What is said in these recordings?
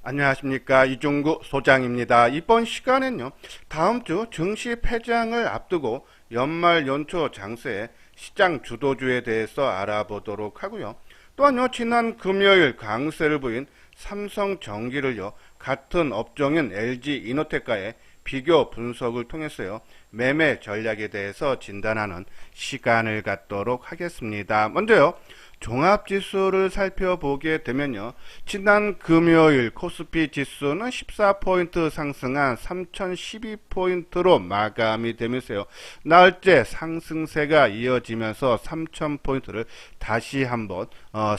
안녕하십니까, 이종구 소장입니다. 이번 시간엔요, 다음 주 증시 폐장을 앞두고 연말 연초 장세의 시장 주도주에 대해서 알아보도록 하고요. 또한요, 지난 금요일 강세를 보인 삼성전기를요, 같은 업종인 LG이노텍과의 비교 분석을 통해서요, 매매 전략에 대해서 진단하는 시간을 갖도록 하겠습니다. 먼저요, 종합지수를 살펴보게 되면요, 지난 금요일 코스피 지수는 14포인트 상승한 3012포인트로 마감이 되면서요, 나흘째 상승세가 이어지면서 3000포인트를 다시 한번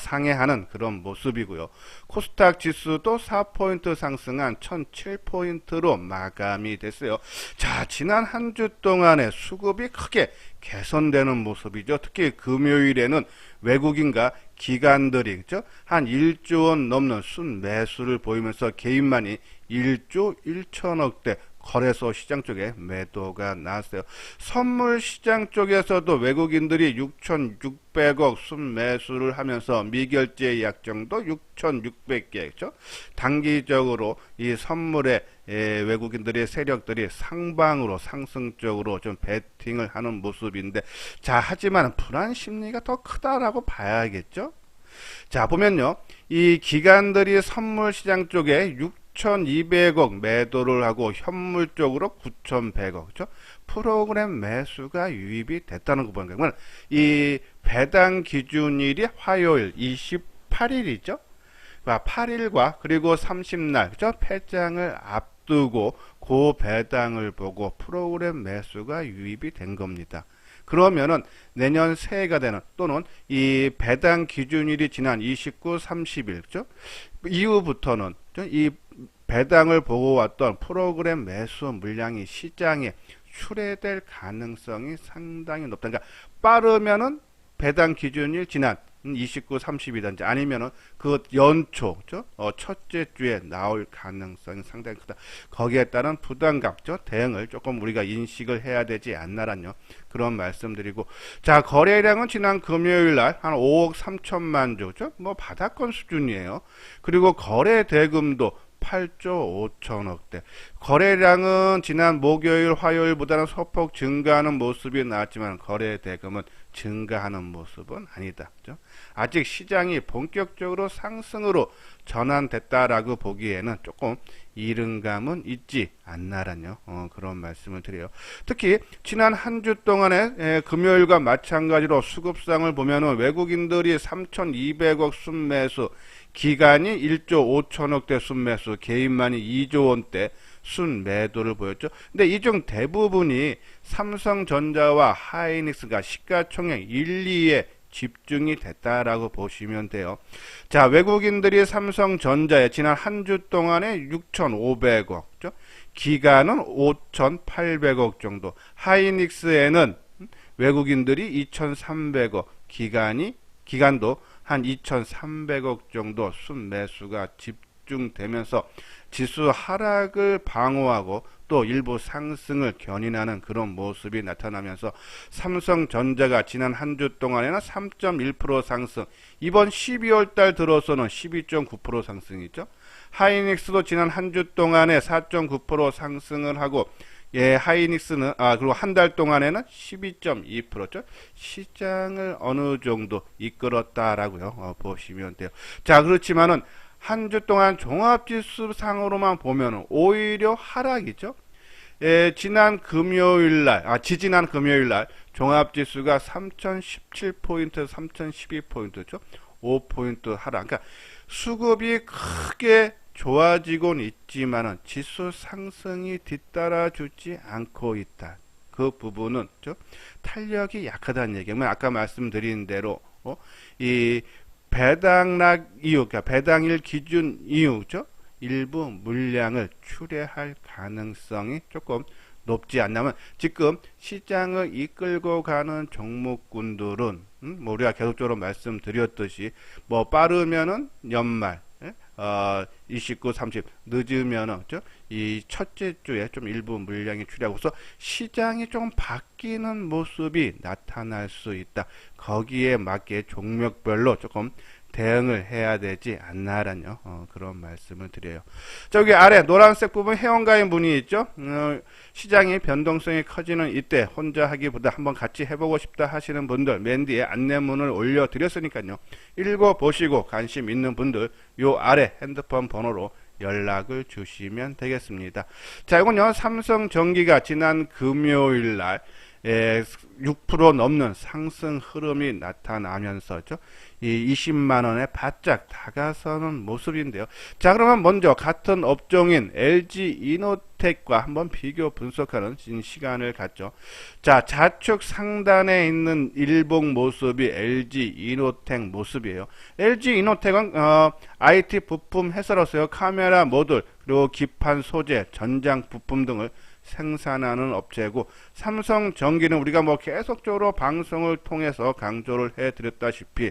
상회하는 그런 모습이고요. 코스닥 지수도 4포인트 상승한 1007포인트로 마감이 됐어요. 자, 지난 한 주 동안의 수급이 크게 개선되는 모습이죠. 특히 금요일에는 외국인과 기관들이 그죠? 한 1조 원 넘는 순매수를 보이면서 개인만이 1조 1천억대 거래소 시장 쪽에 매도가 나왔어요. 선물 시장 쪽에서도 외국인들이 6,600억 순매수를 하면서 미결제 약정도 6,600개, 그죠? 단기적으로 이 선물에 외국인들의 세력들이 상방으로 상승적으로 좀 베팅을 하는 모습인데, 자, 하지만 불안 심리가 더 크다라고 봐야겠죠? 자, 보면요, 이 기관들이 선물 시장 쪽에 6,200억 매도를 하고 현물 쪽으로 9,100억, 그죠? 프로그램 매수가 유입이 됐다는 거 보니까, 그러면 이 배당 기준일이 화요일 28일이죠? 8일과 그리고 30날, 그죠? 폐장을 앞두고 그 배당을 보고 프로그램 매수가 유입이 된 겁니다. 그러면은 내년 새해가 되는 또는 이 배당 기준일이 지난 29, 30일, 그죠? 이후부터는 이 배당을 보고 왔던 프로그램 매수 물량이 시장에 출회될 가능성이 상당히 높다. 그러니까 빠르면은 배당 기준일 지난 29, 30이든지 아니면은 그 연초, 그죠? 첫째 주에 나올 가능성이 상당히 크다. 거기에 따른 부담감, 그죠? 대응을 조금 우리가 인식을 해야 되지 않나란요. 그런 말씀드리고, 자, 거래량은 지난 금요일 날 한 5억 3천만 주, 그죠? 뭐 바닥권 수준이에요. 그리고 거래 대금도 8조 5천억대. 거래량은 지난 목요일, 화요일보다는 소폭 증가하는 모습이 나왔지만 거래 대금은 증가하는 모습은 아니다. 그죠? 아직 시장이 본격적으로 상승으로 전환됐다라고 보기에는 조금 이른감은 있지 않나라뇨. 그런 말씀을 드려요. 특히 지난 한 주 동안에 금요일과 마찬가지로 수급상을 보면은 외국인들이 3,200억 순매수, 기관이 1조 5천억대 순매수, 개인만이 2조 원대 순매도를 보였죠. 근데 이 중 대부분이 삼성전자와 하이닉스가 시가총액 1, 2에 집중이 됐다라고 보시면 돼요. 자, 외국인들이 삼성전자에 지난 한 주 동안에 6,500억, 기관은 5,800억 정도, 하이닉스에는 외국인들이 2,300억, 기관도 한 2,300억 정도 순매수가 집중되면서 지수 하락을 방어하고 또 일부 상승을 견인하는 그런 모습이 나타나면서 삼성전자가 지난 한 주 동안에는 3.1% 상승, 이번 12월 달 들어서는 12.9% 상승이죠. 하이닉스도 지난 한 주 동안에 4.9% 상승을 하고, 예, 하이닉스는 그리고 한 달 동안에는 12.2%죠. 시장을 어느 정도 이끌었다라고요. 보시면 돼요. 자, 그렇지만은 한 주 동안 종합지수 상으로만 보면은 오히려 하락이죠. 예, 지지난 금요일 날 종합지수가 3017포인트, 3012포인트죠. 5포인트 하락. 그러니까 수급이 크게 좋아지곤 있지만은 지수 상승이 뒤따라주지 않고 있다. 그 부분은 탄력이 약하다는 얘기면 아까 말씀드린 대로 이 배당락 이후, 그러니까 배당일 기준 이후죠. 일부 물량을 출회할 가능성이 조금 높지 않냐면 지금 시장을 이끌고 가는 종목군들은 뭐 우리가 계속적으로 말씀드렸듯이 뭐 빠르면은 연말 29, 30 늦으면은 이 첫째 주에 좀 일부 물량이 출하고서 시장이 좀 바뀌는 모습이 나타날 수 있다. 거기에 맞게 종목별로 조금 대응을 해야 되지 않나라는 그런 말씀을 드려요. 저기 아래 노란색 부분 회원가입 문의 있죠? 시장이 변동성이 커지는 이때 혼자 하기보다 한번 같이 해보고 싶다 하시는 분들 맨 뒤에 안내문을 올려드렸으니까요. 읽어보시고 관심 있는 분들 요 아래 핸드폰 번호로 연락을 주시면 되겠습니다. 자, 이건요 삼성전기가 지난 금요일날 6% 넘는 상승 흐름이 나타나면서죠. 이 20만원에 바짝 다가서는 모습인데요. 자, 그러면 먼저 같은 업종인 LG 이노텍과 한번 비교 분석하는 시간을 갖죠. 자, 좌측 상단에 있는 일봉 모습이 LG 이노텍 모습이에요. LG 이노텍은 IT 부품 회사로서요. 카메라 모듈 그리고 기판 소재, 전장 부품 등을 생산하는 업체고, 삼성전기는 우리가 뭐 계속적으로 방송을 통해서 강조를 해드렸다시피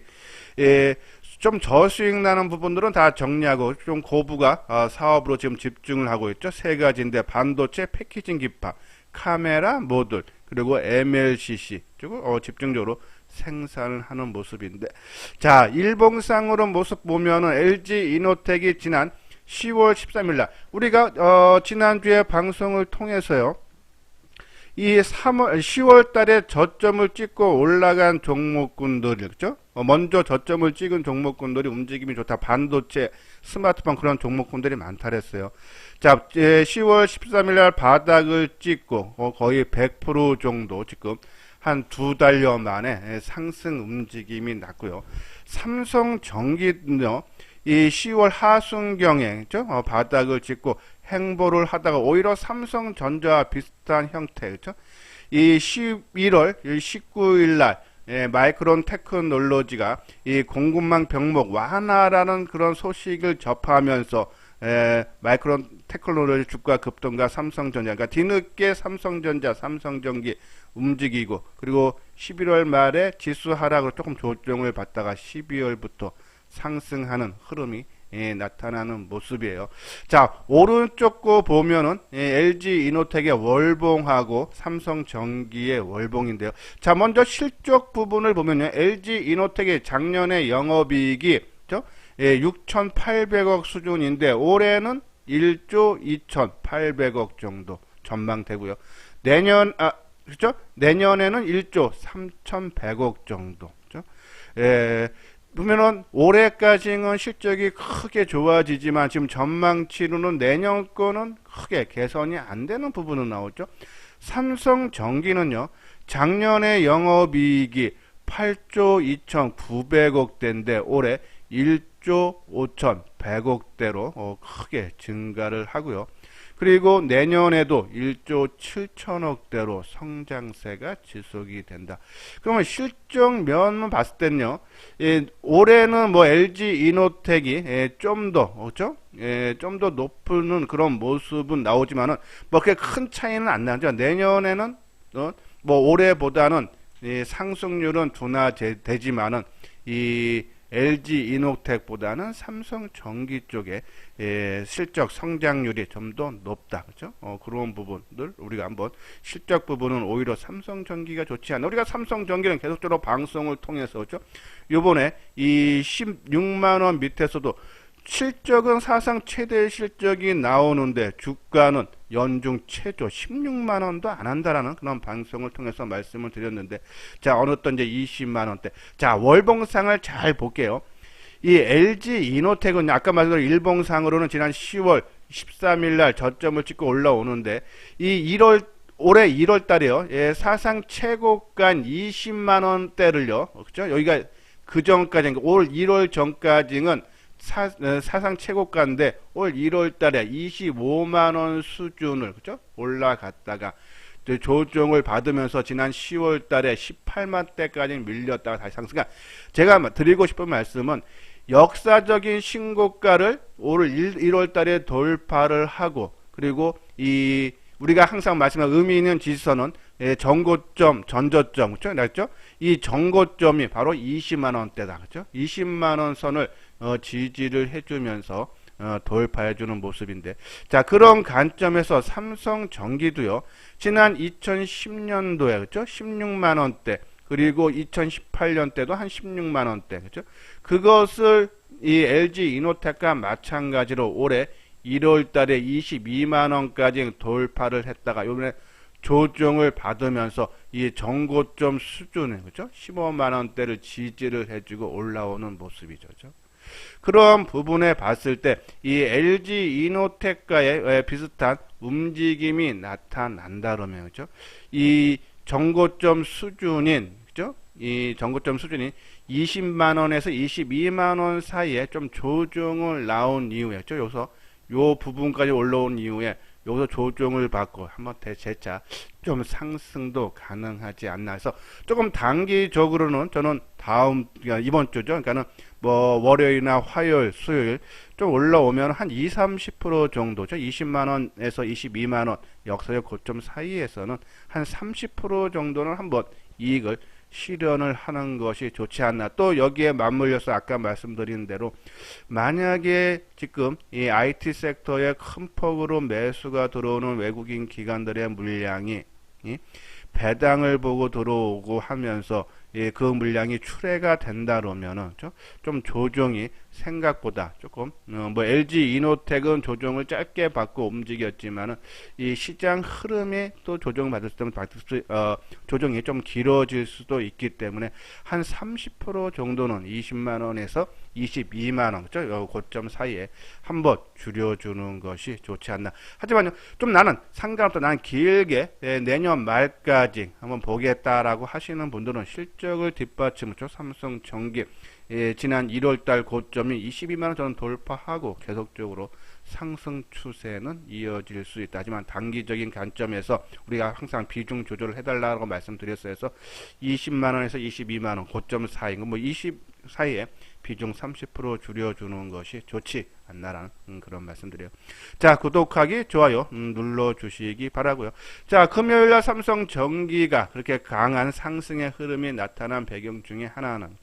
좀 저수익 나는 부분들은 다 정리하고 좀 고부가 사업으로 지금 집중을 하고 있죠. 세 가지인데 반도체, 패키징 기판, 카메라 모듈 그리고 MLCC 쪽을 집중적으로 생산을 하는 모습인데, 자, 일봉상으로 모습 보면은 LG 이노텍이 지난 10월 13일날 우리가 지난주에 방송을 통해서요 이 10월 달에 저점을 찍고 올라간 종목군들이죠. 먼저 저점을 찍은 종목군들이 움직임이 좋다. 반도체, 스마트폰 그런 종목군들이 많다 그랬어요. 자, 10월 13일날 바닥을 찍고 거의 100% 정도 지금 한 2달여 만에 상승 움직임이 났고요. 삼성전기는요 이 10월 하순경에 바닥을 찍고 행보를 하다가 오히려 삼성전자와 비슷한 형태, 그렇죠? 이 11월 19일 날 마이크론 테크놀로지가 이 공급망 병목 완화라는 그런 소식을 접하면서 마이크론 테크놀로지 주가 급등과 삼성전자, 그러니까 뒤늦게 삼성전자, 삼성전기 움직이고, 그리고 11월 말에 지수 하락으로 조금 조정을 받다가 12월부터 상승하는 흐름이 나타나는 모습이에요. 자, 오른쪽 거 보면은 LG 이노텍의 월봉하고 삼성전기의 월봉인데요. 자, 먼저 실적 부분을 보면요, LG 이노텍의 작년에 영업이익이 6,800억 수준인데 올해는 1조 2,800억 정도 전망되고요. 그렇죠? 내년에는 1조 3,100억 정도. 그렇죠? 보면은 올해까지는 실적이 크게 좋아지지만 지금 전망치로는 내년 거는 크게 개선이 안 되는 부분은 나오죠. 삼성전기는요 작년에 영업이익이 8조 2,900억대인데 올해 1조 5,100억대로 크게 증가를 하고요. 그리고 내년에도 1조 7천억대로 성장세가 지속이 된다. 그러면 실적 면만 봤을 때는요, 올해는 뭐 LG 이노텍이 좀 더, 좀 더 높은 그런 모습은 나오지만은 뭐 그렇게 큰 차이는 안 나죠. 내년에는 뭐 올해보다는 상승률은 둔화되지만은 이 LG 이노텍보다는 삼성전기 쪽에 실적 성장률이 좀 더 높다, 그렇죠? 그런 부분들 우리가 한번 실적 부분은 오히려 삼성전기가 좋지 않나. 우리가 삼성전기는 계속적으로 방송을 통해서 그렇죠? 요번에 이 16만 원 밑에서도 실적은 사상 최대 실적이 나오는데 주가는 연중 최저 16만 원도 안 한다라는 그런 방송을 통해서 말씀을 드렸는데, 자, 어느덧 이제 20만 원대. 자, 월봉상을 잘 볼게요. 이 LG 이노텍은 아까 말씀드린 일봉상으로는 지난 10월 13일 날 저점을 찍고 올라오는데, 올해 1월 달에요. 사상 최고간 20만 원대를요. 그렇죠? 여기가 그 전까지, 올 1월 전까지는 사상 최고가인데 올 1월 달에 25만원 수준을 그죠? 올라갔다가 조정을 받으면서 지난 10월 달에 18만대까지 밀렸다가 다시 상승. 제가 드리고 싶은 말씀은 역사적인 신고가를 올 1월 달에 돌파를 하고, 그리고 우리가 항상 말씀하는 의미 있는 지지선은 전고점, 전저점, 그렇죠? 이 전고점이 바로 20만원대다, 그렇죠? 20만원 선을 지지를 해주면서 돌파해주는 모습인데, 자, 그런 관점에서 삼성전기도요, 지난 2010년도에, 그렇죠? 16만원대, 그리고 2018년 때도 한 16만 원대, 그죠? 그것을 이 LG 이노텍과 마찬가지로 올해 1월 달에 22만 원까지 돌파를 했다가 요번에 조정을 받으면서 이 정고점 수준에, 그죠? 15만 원대를 지지를 해주고 올라오는 모습이죠. 그죠? 그런 부분에 봤을 때 이 LG 이노텍과의 비슷한 움직임이 나타난다 그러면, 그죠? 이 정고점 수준인, 그죠? 이 정고점 수준이 20만 원에서 22만 원 사이에 좀 조정을 나온 이후에, 그죠? 여기서 요 부분까지 올라온 이후에 여기서 조정을 받고 한번 재차 좀 상승도 가능하지 않나 해서 조금 단기적으로는 저는 그러니까 이번 주죠. 그러니까는 뭐 월요일이나 화요일, 수요일 좀 올라오면 한 2, 30% 정도죠. 20만 원에서 22만 원 역사적 고점 사이에서는 한 30% 정도는 한번 이익을 실현을 하는 것이 좋지 않나. 또 여기에 맞물려서 아까 말씀드린 대로 만약에 지금 이 IT 섹터에 큰 폭으로 매수가 들어오는 외국인 기관들의 물량이 배당을 보고 들어오고 하면서 그 물량이 출회가 된다 그러면은 좀 조정이 생각보다 조금 뭐 LG 이노텍은 조정을 짧게 받고 움직였지만은 이 시장 흐름이 또 조정 받을 때 조정이 좀 길어질 수도 있기 때문에 한 30% 정도는 20만 원에서 22만 원, 그죠? 고점 사이에 한번 줄여주는 것이 좋지 않나. 하지만요, 좀 나는 상관없다. 나는 길게 내년 말까지 한번 보겠다라고 하시는 분들은 실적을 뒷받침으로 삼성전기 지난 1월달 고점이 22만 원 저는 돌파하고 계속적으로 상승 추세는 이어질 수 있다. 하지만 단기적인 관점에서 우리가 항상 비중 조절을 해달라고 말씀드렸어요. 그래서 20만 원에서 22만 원 고점 사이, 뭐 20 사이에 비중 30% 줄여주는 것이 좋지 않나라는 그런 말씀드려요. 자, 구독하기, 좋아요 눌러주시기 바라고요. 자, 금요일날 삼성전기가 그렇게 강한 상승의 흐름이 나타난 배경 중에 하나는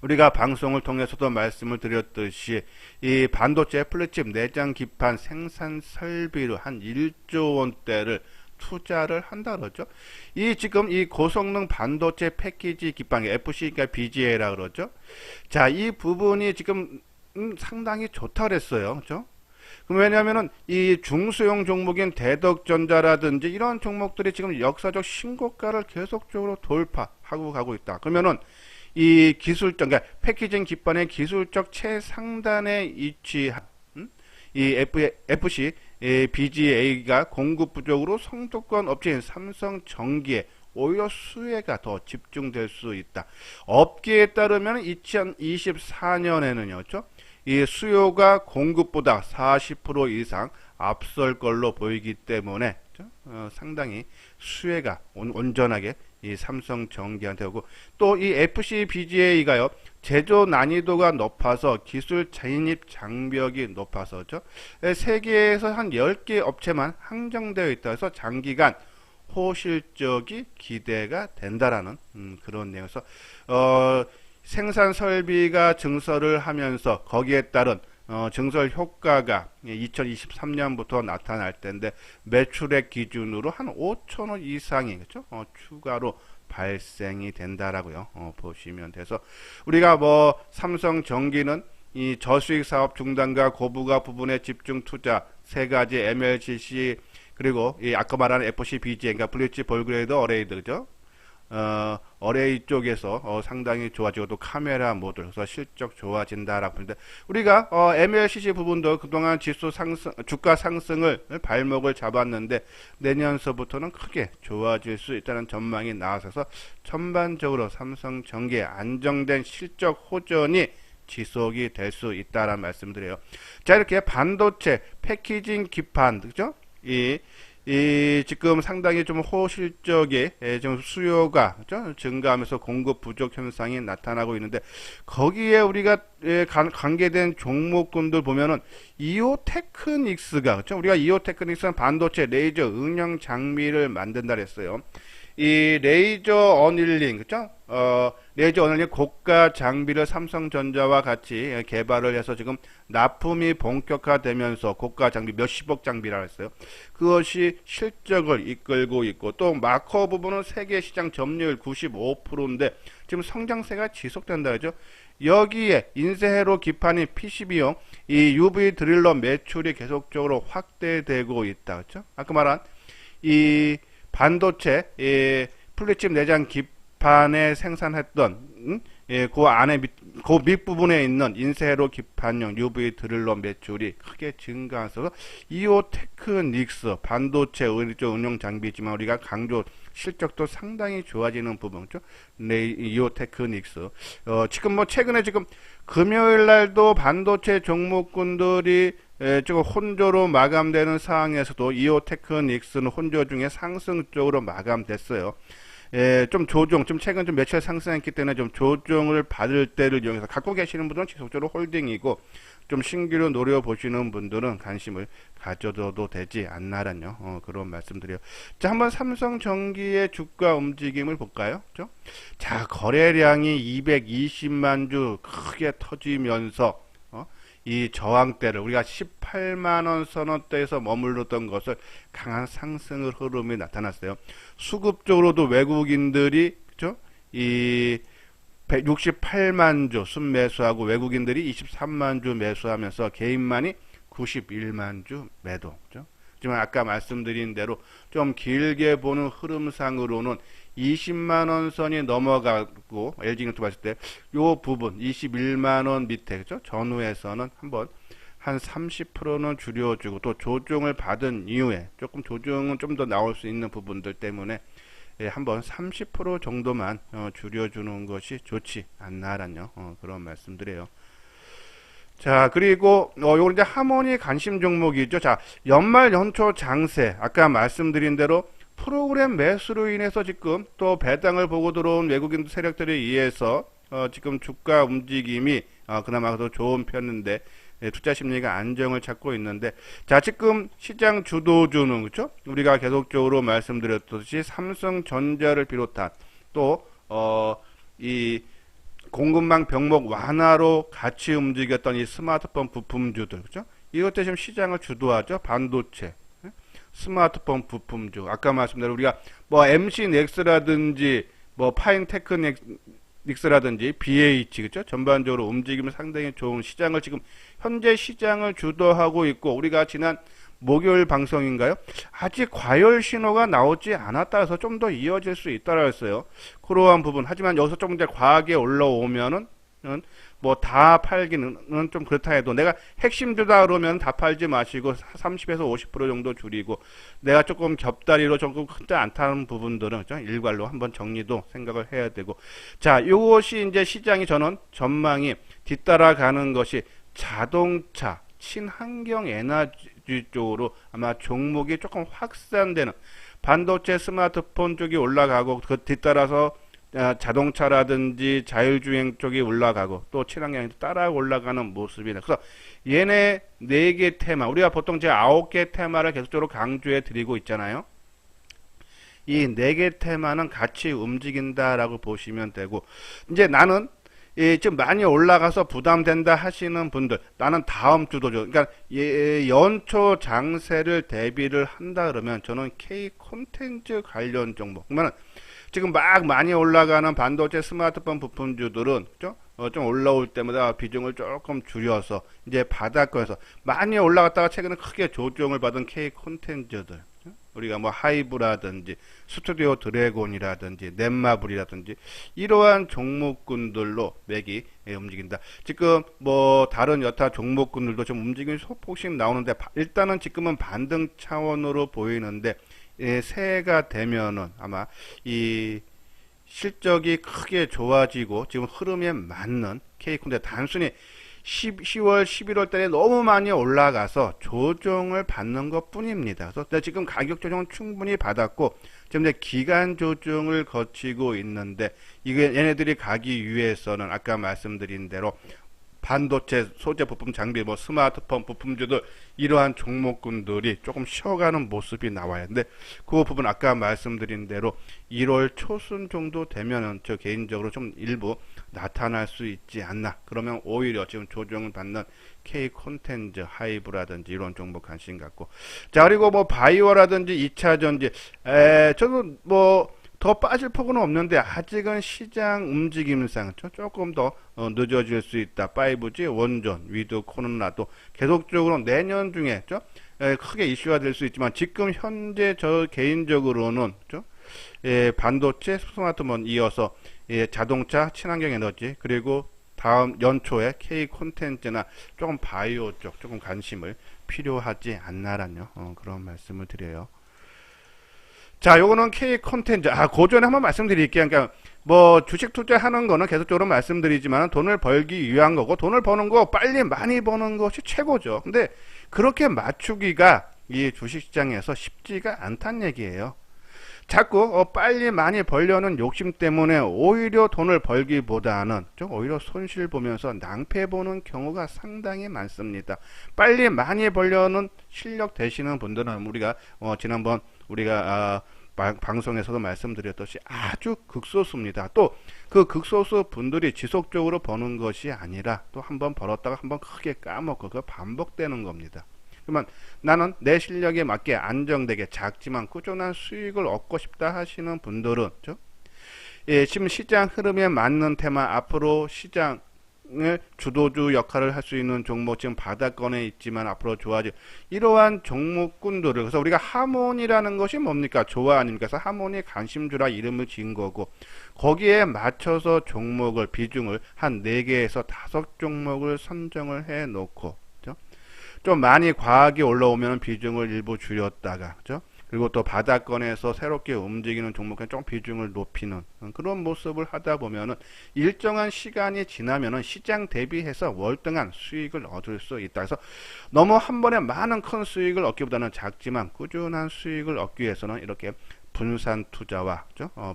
우리가 방송을 통해서도 말씀을 드렸듯이 이 반도체 플래칩 내장 기판 생산 설비로 한 1조 원대를 투자를 한다 그러죠. 이 지금 이 고성능 반도체 패키지 기판 FC 그러니까 BGA라 그러죠. 자, 이 부분이 지금 상당히 좋다 그랬어요. 그죠? 왜냐하면은 이 중소형 종목인 대덕전자라든지 이런 종목들이 지금 역사적 신고가를 계속적으로 돌파하고 가고 있다. 그러면은 이 기술적, 그러니까 패키징 기반의 기술적 최상단에 위치한 이 FC BGA가 공급 부족으로 성도권 업체인 삼성전기에 오히려 수혜가 더 집중될 수 있다. 업계에 따르면 2024년에는요, 이 수요가 공급보다 40% 이상 앞설 걸로 보이기 때문에 상당히 수혜가 온전하게 이 삼성전기한테 오고, 또 이 FC BGA가요 제조 난이도가 높아서 기술 진입 장벽이 높아서죠. 세계에서 한 10개 업체만 한정되어 있다 해서 장기간 호실적이 기대가 된다라는 그런 내용에서 생산 설비가 증설을 하면서 거기에 따른 증설 효과가 2023년부터 나타날 텐데 매출액 기준으로 한 5천억 이상이 그렇죠? 추가로 발생이 된다라고요. 보시면 돼서 우리가 뭐 삼성전기는 이 저수익 사업 중단과 고부가 부분에 집중 투자 세 가지 MLCC 그리고 이 아까 말하는 FC BGA 그러니까 블리치 볼그레이드 어레이드 그죠? 어레이 쪽에서 상당히 좋아지고 또 카메라 모듈 그래서 실적 좋아진다라고 하는데 우리가 MLCC 부분도 그동안 지수 상승 주가 상승을 발목을 잡았는데 내년서부터는 크게 좋아질 수 있다는 전망이 나와서 전반적으로 삼성전기의 안정된 실적 호전이 지속이 될 수 있다라는 말씀드려요. 자, 이렇게 반도체 패키징 기판 그죠? 이 지금 상당히 좀 호실적인 좀 수요가 그렇죠? 증가하면서 공급 부족 현상이 나타나고 있는데 거기에 우리가 관계된 종목군들 보면은 이오테크닉스가 그렇죠? 우리가 이오테크닉스는 반도체 레이저 응용 장비를 만든다 그랬어요. 이 레이저 어닐링, 그죠? 레이저 어닐링 고가 장비를 삼성전자와 같이 개발을 해서 지금 납품이 본격화되면서 고가 장비 몇십억 장비라 했어요. 그것이 실적을 이끌고 있고 또 마커 부분은 세계 시장 점유율 95%인데 지금 성장세가 지속된다 그죠? 여기에 인쇄회로 기판인 PCB용 이 UV 드릴러 매출이 계속적으로 확대되고 있다 그죠? 아까 말한 이 반도체 플립칩 내장 기판에 생산했던 그 안에 그 밑부분에 있는 인쇄로 기판용 UV 드릴러 매출이 크게 증가해서 이오테크닉스 반도체 응용 장비지만 우리가 강조 실적도 상당히 좋아지는 부분이죠. 이오테크닉스 지금 뭐 최근에 지금 금요일 날도 반도체 종목군들이 지금 혼조로 마감되는 상황에서도 이오테크닉스는 혼조 중에 상승 쪽으로 마감됐어요. 좀 조정, 좀 최근 좀 며칠 상승했기 때문에 좀 조정을 받을 때를 이용해서 갖고 계시는 분들은 지속적으로 홀딩이고 좀 신규로 노려보시는 분들은 관심을 가져도 되지 않나라뇨. 그런 말씀드려요. 자, 한번 삼성전기의 주가 움직임을 볼까요? 그죠? 자, 거래량이 220만 주 크게 터지면서 이 저항대를 우리가 18만원 선언대에서 머물렀던 것을 강한 상승을 흐름이 나타났어요. 수급적으로도 외국인들이 그죠? 이 168만 주 순매수하고 외국인들이 23만 주 매수하면서 개인만이 91만 주 매도. 그죠? 하지만 아까 말씀드린 대로 좀 길게 보는 흐름상으로는 20만원 선이 넘어가고 LG전기 봤을 때 요 부분 21만원 밑에 그죠? 전후에서는 한번 한 30%는 줄여주고 또 조정을 받은 이후에 조금 조정은 좀 더 나올 수 있는 부분들 때문에 한번 30% 정도만 줄여주는 것이 좋지 않나라는 그런 말씀드려요. 자, 그리고 요건 이제 하모니 관심 종목이죠. 자, 연말 연초 장세 아까 말씀드린 대로 프로그램 매수로 인해서 지금 또 배당을 보고 들어온 외국인 세력들에 의해서 지금 주가 움직임이 그나마 더 좋은 편인데 투자 심리가 안정을 찾고 있는데 자 지금 시장 주도주는 그렇죠? 우리가 계속적으로 말씀드렸듯이 삼성전자를 비롯한 또 이 공급망 병목 완화로 같이 움직였던 이 스마트폰 부품주들 그렇죠? 이것들 지금 시장을 주도하죠. 반도체 스마트폰 부품주 아까 말씀드린 우리가 뭐 MC넥스라든지 뭐 파인테크닉스라든지 BH 그죠 전반적으로 움직임이 상당히 좋은 시장을 지금 현재 시장을 주도하고 있고 우리가 지난 목요일 방송인가요? 아직 과열 신호가 나오지 않았다 해서 좀 더 이어질 수 있다라 했어요. 그러한 부분 하지만 여기서 좀 이제 과하게 올라오면은 뭐 다 팔기는 좀 그렇다 해도 내가 핵심주다 그러면 다 팔지 마시고 30에서 50% 정도 줄이고 내가 조금 겹다리로 조금 크지 않다는 부분들은 일괄로 한번 정리도 생각을 해야 되고 자 이것이 이제 시장이 저는 전망이 뒤따라가는 것이 자동차 친환경 에너지 쪽으로 아마 종목이 조금 확산되는 반도체 스마트폰 쪽이 올라가고 그 뒤따라서 자동차라든지 자율주행 쪽이 올라가고 또 친환경이 따라 올라가는 모습이다. 그래서 얘네 4개 테마 우리가 보통 제 9개 테마를 계속적으로 강조해 드리고 있잖아요. 이 4개 테마는 같이 움직인다라고 보시면 되고 이제 나는 좀 많이 올라가서 부담된다 하시는 분들 나는 다음 주도죠. 그러니까 연초 장세를 대비를 한다 그러면 저는 K 콘텐츠 관련 종목 그러면 지금 막 많이 올라가는 반도체 스마트폰 부품주들은 그죠? 좀 올라올 때마다 비중을 조금 줄여서 이제 바닥권에서 많이 올라갔다가 최근에 크게 조정을 받은 K 콘텐츠들 우리가 뭐 하이브라든지 스튜디오 드래곤이라든지 넷마블이라든지 이러한 종목군들로 맥이 움직인다. 지금 뭐 다른 여타 종목군들도 좀 움직임이 소폭씩 나오는데 일단은 지금은 반등 차원으로 보이는데 새해가 되면은 아마 이 실적이 크게 좋아지고 지금 흐름에 맞는 K콘데 단순히 10월, 11월 달에 너무 많이 올라가서 조정을 받는 것 뿐입니다. 그래서 지금 가격 조정은 충분히 받았고 지금 이제 기간 조정을 거치고 있는데 이게 얘네들이 가기 위해서는 아까 말씀드린 대로 반도체 소재 부품 장비, 뭐 스마트폰 부품주들 이러한 종목군들이 조금 쉬어가는 모습이 나와요. 근데 그 부분 아까 말씀드린 대로 1월 초순 정도 되면은 저 개인적으로 좀 일부 나타날 수 있지 않나. 그러면 오히려 지금 조정을 받는 K 콘텐츠, 하이브라든지 이런 종목 관심 갖고. 자, 그리고 뭐 바이오라든지 2차 전지, 저도 뭐 더 빠질 폭은 없는데 아직은 시장 움직임상 조금 더 늦어질 수 있다. 5G 원전, 위드 코로나도 계속적으로 내년 중에 크게 이슈가 될 수 있지만 지금 현재 저 개인적으로는 반도체, 스마트폰 이어서 자동차, 친환경 에너지 그리고 다음 연초에 K 콘텐츠나 조금 바이오 쪽 조금 관심을 필요하지 않나라는 그런 말씀을 드려요. 자, 요거는 K 콘텐츠. 고전에 한번 말씀드릴게요. 그러니까 뭐 주식 투자하는 거는 계속적으로 말씀드리지만 돈을 벌기 위한 거고 돈을 버는 거 빨리 많이 버는 것이 최고죠. 근데 그렇게 맞추기가 이 주식시장에서 쉽지가 않다는 얘기예요. 자꾸 빨리 많이 벌려는 욕심 때문에 오히려 돈을 벌기보다는 좀 오히려 손실 보면서 낭패 보는 경우가 상당히 많습니다. 빨리 많이 벌려는 실력 되시는 분들은 우리가 지난번 우리가 방송에서도 말씀드렸듯이 아주 극소수입니다. 또 그 극소수 분들이 지속적으로 버는 것이 아니라 또 한번 벌었다가 한번 크게 까먹고 그 반복되는 겁니다. 그러면 나는 내 실력에 맞게 안정되게 작지만 꾸준한 수익을 얻고 싶다 하시는 분들은 지금 시장 흐름에 맞는 테마, 앞으로 시장을 주도주 역할을 할 수 있는 종목, 지금 바닥권에 있지만 앞으로 좋아질 이러한 종목군들을, 그래서 우리가 하모니라는 것이 뭡니까? 조화 아닙니까? 그래서 하모니 관심주라 이름을 지은 거고, 거기에 맞춰서 종목을, 비중을 한 4개에서 5종목을 선정을 해 놓고 좀 많이 과하게 올라오면 비중을 일부 줄였다가, 그리고 또 바닥권에서 새롭게 움직이는 종목에 좀 비중을 높이는 그런 모습을 하다 보면은 일정한 시간이 지나면은 시장 대비해서 월등한 수익을 얻을 수 있다. 그래서 너무 한 번에 많은 큰 수익을 얻기보다는 작지만 꾸준한 수익을 얻기 위해서는 이렇게 분산 투자와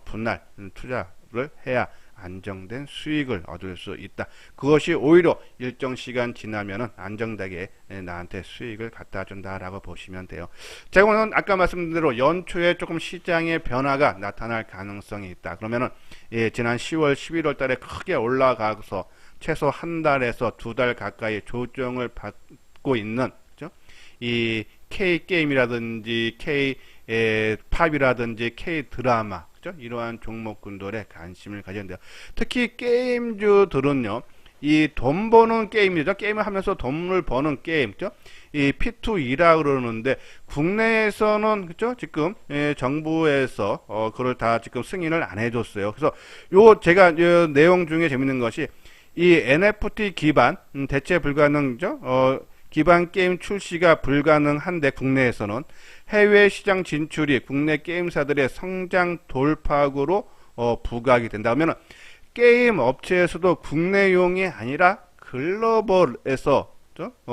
분할 투자를 해야 안정된 수익을 얻을 수 있다. 그것이 오히려 일정 시간 지나면은 안정되게 나한테 수익을 갖다 준다라고 보시면 돼요. 자, 오늘은 아까 말씀드린 대로 연초에 조금 시장의 변화가 나타날 가능성이 있다. 그러면은 지난 10월, 11월 달에 크게 올라가서 최소 한 달에서 2달 가까이 조정을 받고 있는 이 K 게임이라든지 K 팝이라든지 K 드라마 이러한 종목군들의 관심을 가져야 돼요. 특히 게임주들은요, 이 돈 버는 게임이죠. 게임을 하면서 돈을 버는 게임죠. 이 P2E라 그러는데 국내에서는 지금 정부에서 그걸 다 지금 승인을 안 해줬어요. 그래서 제가 내용 중에 재밌는 것이 이 NFT 기반 대체 불가능죠. 기반 게임 출시가 불가능한데 국내에서는 해외 시장 진출이 국내 게임사들의 성장 돌파구로 부각이 된다 하면 게임 업체에서도 국내용이 아니라 글로벌에서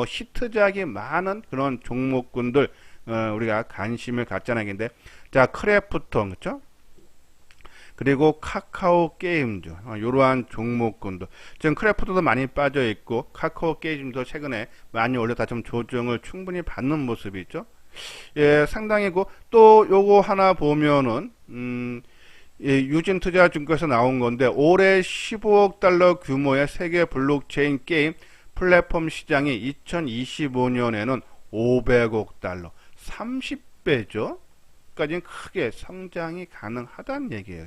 히트작이 많은 그런 종목군들 우리가 관심을 갖자는 얘기인데, 자, 크래프톤 그리고 카카오 게임즈, 이러한 종목군들. 지금 크래프트도 많이 빠져 있고, 카카오 게임도 최근에 많이 올려다 좀 조정을 충분히 받는 모습이 있죠. 상당히고, 또 요거 하나 보면은, 유진투자증권에서 나온 건데, 올해 15억 달러 규모의 세계 블록체인 게임 플랫폼 시장이 2025년에는 500억 달러, 30배죠. 까지는 크게 성장이 가능하다는 얘기예요.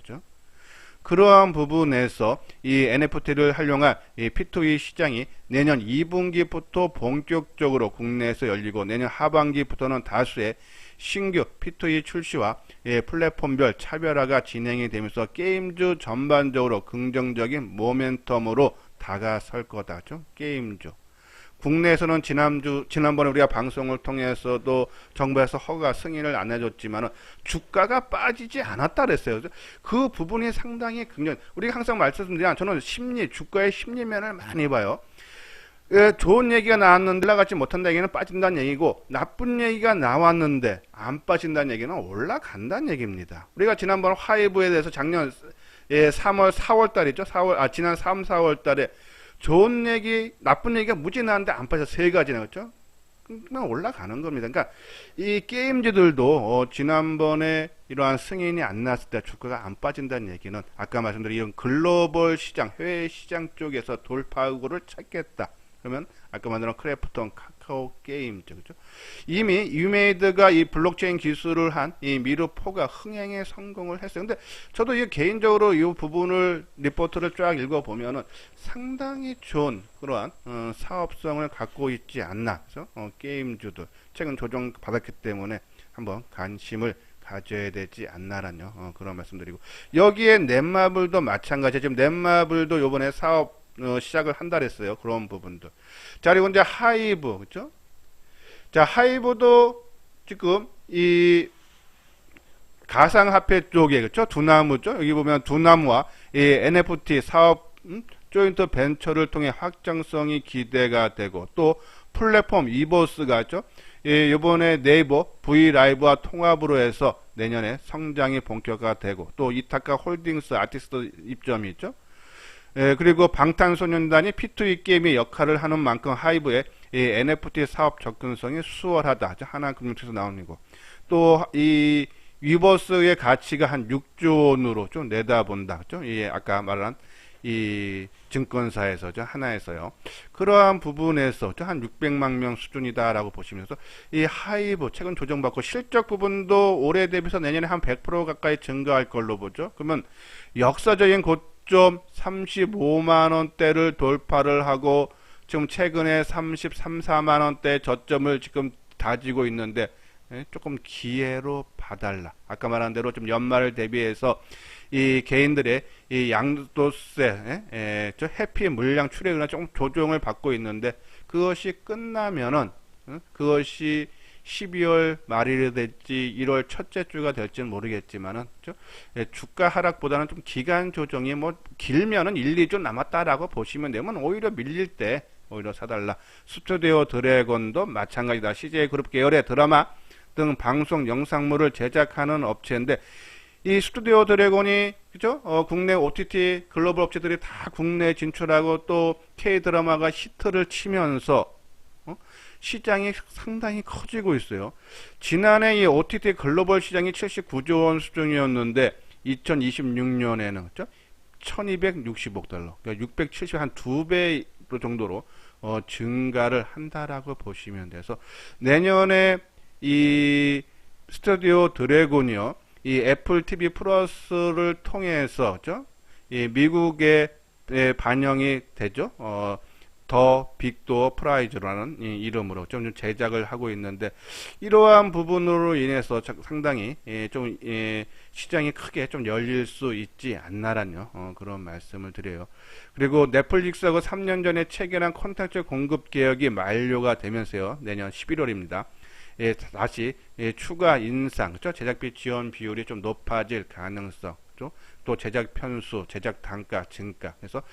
그러한 부분에서 이 NFT를 활용한 이 P2E 시장이 내년 2분기부터 본격적으로 국내에서 열리고 내년 하반기부터는 다수의 신규 P2E 출시와 플랫폼별 차별화가 진행이 되면서 게임주 전반적으로 긍정적인 모멘텀으로 다가설 거다죠. 게임주. 국내에서는 지난번에 우리가 방송을 통해서도 정부에서 허가 승인을 안 해줬지만은 주가가 빠지지 않았다 그랬어요. 그 부분이 상당히 긍정. 우리가 항상 말씀드리면 저는 주가의 심리면을 많이 봐요. 좋은 얘기가 나왔는데 올라가지 못한다는 얘기는 빠진다는 얘기고, 나쁜 얘기가 나왔는데 안 빠진다는 얘기는 올라간다는 얘기입니다. 우리가 지난번 하이브에 대해서 작년 3월, 4월 달이죠. 지난 3, 4월 달에 좋은 얘기, 나쁜 얘기가 무지 나는데 안 빠져 세 가지나 그렇죠? 그냥 올라가는 겁니다. 그러니까 이 게임주들도 지난번에 이러한 승인이 안 났을 때 주가가 안 빠진다는 얘기는 아까 말씀드린 이런 글로벌 시장, 해외 시장 쪽에서 돌파구를 찾겠다. 그러면 아까 말한 크래프톤, 카카오 게임즈, 그죠? 이미 유메이드가 이 블록체인 기술을 한 이 미르포가 흥행에 성공을 했어요. 근데 저도 이 개인적으로 이 부분을 리포트를 쫙 읽어보면은 상당히 좋은 그러한 사업성을 갖고 있지 않나. 그래서 게임주들 최근 조정 받았기 때문에 한번 관심을 가져야 되지 않나라는 그런 말씀드리고 여기에 넷마블도 마찬가지. 지금 넷마블도 요번에 사업 시작을 한다 그랬어요. 그런 부분들. 자, 그리고 이제 하이브, 그죠? 자, 하이브도 지금 이 가상화폐 쪽에, 그죠? 두나무죠? 여기 보면 두나무와 이 NFT 사업, 조인트 벤처를 통해 확장성이 기대가 되고, 또 플랫폼 이보스가, 죠? 예, 이번에 네이버 V라이브와 통합으로 해서 내년에 성장이 본격화되고, 또 이타카 홀딩스 아티스트 입점이 있죠? 예, 그리고 방탄소년단이 P2E 게임의 역할을 하는 만큼 하이브의 이 NFT 사업 접근성이 수월하다. 하나금융에서 나오는 거. 또 이 위버스의 가치가 한 6조 원으로 좀 내다본다. 그죠? 예, 아까 말한 이 증권사에서 하나에서요. 그러한 부분에서 한 600만 명 수준이다라고 보시면서 이 하이브 최근 조정받고 실적 부분도 올해 대비해서 내년에 한 100% 가까이 증가할 걸로 보죠. 그러면 역사적인 고점 35만 원대를 돌파를 하고 지금 최근에 33, 4만 원대 저점을 지금 다지고 있는데 조금 기회로 봐달라. 아까 말한 대로 좀 연말을 대비해서 이 개인들의 이 양도세, 저 해피 물량 출액이나 조금 조정을 받고 있는데 그것이 끝나면은 그것이 12월 말이 될지 1월 첫째 주가 될지는 모르겠지만은 주가 하락보다는 좀 기간 조정이 뭐 길면은 1, 2주 남았다라고 보시면 되면 오히려 밀릴 때 오히려 사달라. 스튜디오 드래곤도 마찬가지다. CJ 그룹 계열의 드라마 등 방송 영상물을 제작하는 업체인데 이 스튜디오 드래곤이 그죠? 국내 OTT 글로벌 업체들이 다 국내 진출하고 또 K 드라마가 히트를 치면서 시장이 상당히 커지고 있어요. 지난해 이 OTT 글로벌 시장이 79조 원 수준이었는데 2026년에는 그죠? 1260억 달러. 그러니까 670 한 2배 정도로 증가를 한다라고 보시면 돼서 내년에 이 스튜디오 드래곤이요. 이 애플 TV 플러스를 통해서 그죠? 이 미국에 반영이 되죠. 더 빅도어 프라이즈라는 이 이름으로 좀 제작을 하고 있는데 이러한 부분으로 인해서 상당히 좀 시장이 크게 좀 열릴 수 있지 않나라는 그런 말씀을 드려요. 그리고 넷플릭스하고 3년 전에 체결한 콘텐츠 공급 개혁이 만료가 되면서요. 내년 11월입니다. 다시 추가 인상, 그렇죠? 제작비 지원 비율이 좀 높아질 가능성, 그렇죠? 또 제작 편수, 제작 단가 증가. 그래서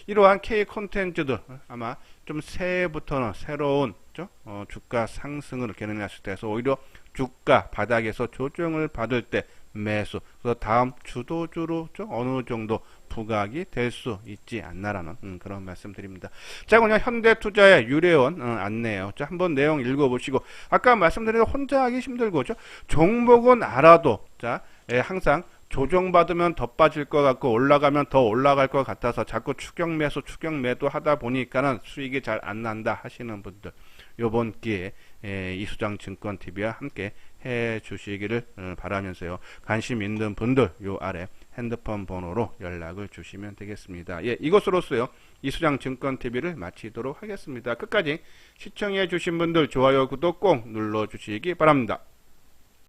이러한 K 콘텐츠들 아마 좀 새해부터는 새로운 그렇죠? 주가 상승을 견인했을 때서 오히려 주가 바닥에서 조정을 받을 때 매수. 그래서 다음 주도주로 어느 정도 부각이 될 수 있지 않나라는 그런 말씀드립니다. 자, 그냥 현대투자의 유례원 안내요. 자, 한번 내용 읽어보시고 아까 말씀드린 혼자 하기 힘들고 종목은 알아도 자, 항상 조정받으면 더 빠질 것 같고 올라가면 더 올라갈 것 같아서 자꾸 추격 매수 추격 매도 하다 보니까는 수익이 잘 안 난다 하시는 분들 요번 기회에 이수장 증권TV와 함께 해 주시기를 바라면서요. 관심 있는 분들 요 아래 핸드폰 번호로 연락을 주시면 되겠습니다. 예, 이것으로서요. 이수장 증권TV를 마치도록 하겠습니다. 끝까지 시청해 주신 분들 좋아요 구독 꼭 눌러 주시기 바랍니다.